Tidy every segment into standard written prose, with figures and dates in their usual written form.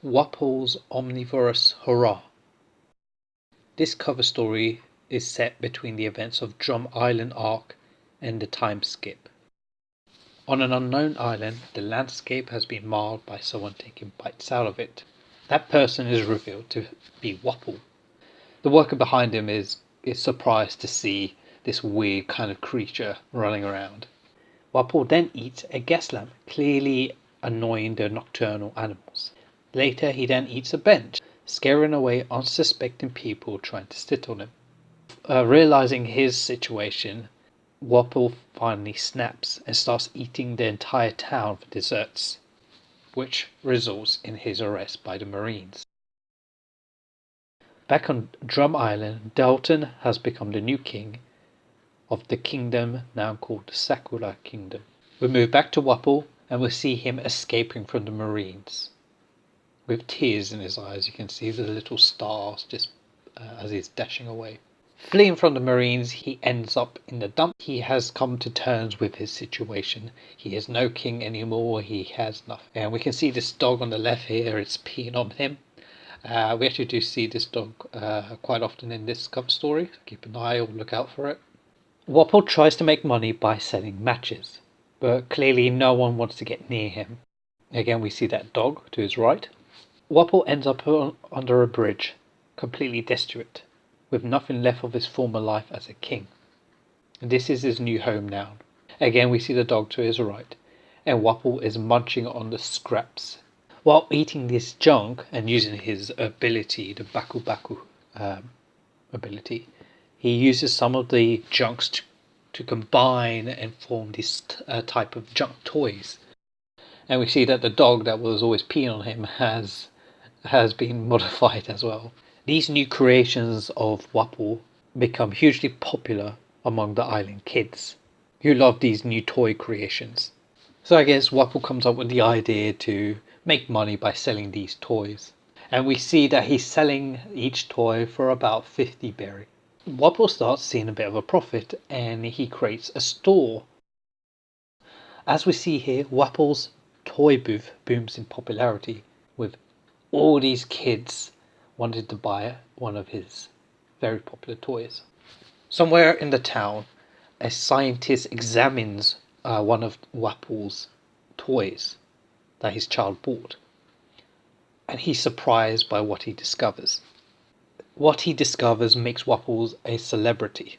Wapol's Omnivorous Hurrah. This cover story is set between the events of Drum Island arc and the time skip. On an unknown island, the landscape has been marred by someone taking bites out of it. That person is revealed to be Wapol. The worker behind him is surprised to see this weird kind of creature running around. Wapol then eats a gas lamp, clearly annoying the nocturnal animals. Later he then eats a bench, scaring away unsuspecting people trying to sit on him. Realizing his situation, Wapol finally snaps and starts eating the entire town for desserts, which results in his arrest by the Marines. Back on Drum Island, Dalton has become the new king of the kingdom now called the Sakura Kingdom. We move back to Wapol and we see him escaping from the Marines. With tears in his eyes, you can see the little stars just as he's dashing away. Fleeing from the Marines, he ends up in the dump. He has come to terms with his situation. He is no king anymore, he has nothing. And we can see this dog on the left here, it's peeing on him. We actually do see this dog quite often in this cover story. Keep an eye or look out for it. Wapol tries to make money by selling matches, but clearly no one wants to get near him. Again, we see that dog to his right. Wapol ends up under a bridge, completely destitute, with nothing left of his former life as a king. And this is his new home now. Again, we see the dog to his right, and Wapol is munching on the scraps. While eating this junk and using his ability, the Baku Baku ability, he uses some of the junks to combine and form this type of junk toys. And we see that the dog that was always peeing on him has been modified as well. These new creations of Wapol become hugely popular among the island kids, who love these new toy creations. So I guess Wapol comes up with the idea to make money by selling these toys. And we see that he's selling each toy for about 50 berry. Wapol starts seeing a bit of a profit and he creates a store. As we see here, Wapol's toy booth booms in popularity, with all these kids wanting to buy one of his very popular toys. Somewhere in the town, a scientist examines one of Wapol's toys that his child bought, and he's surprised by what he discovers. What he discovers makes Wapol a celebrity,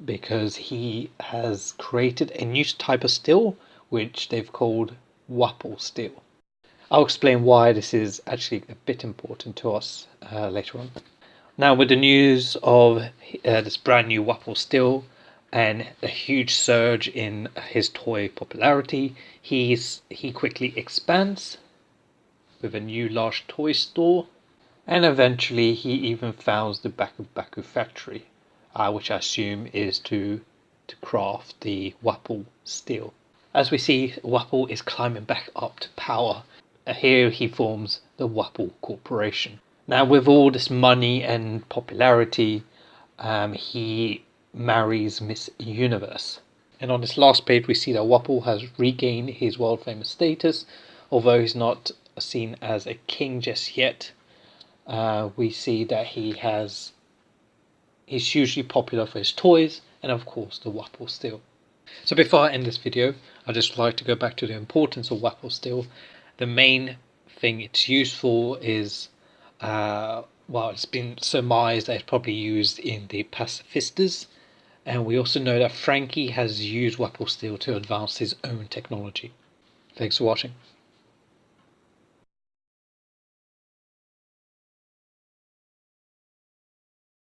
because he has created a new type of steel which they've called Wapol steel. I'll explain why this is actually a bit important to us later on. Now, with the news of this brand new Wapol steel and a huge surge in his toy popularity, he quickly expands with a new large toy store, and eventually he even founds the Baku Baku factory, which I assume is to craft the Wapol steel. As we see, Wapol is climbing back up to power. Here he forms the Wapol Corporation. Now, with all this money and popularity, he marries Miss Universe. And on this last page we see that Wapol has regained his world famous status, although he's not seen as a king just yet. We see that he's hugely popular for his toys and of course the Wapol steel. So before I end this video, I'd just like to go back to the importance of Wapol steel. The main thing it's used for is, it's been surmised that it's probably used in the pacifistas, and we also know that Frankie has used Wapol steel to advance his own technology. Thanks for watching.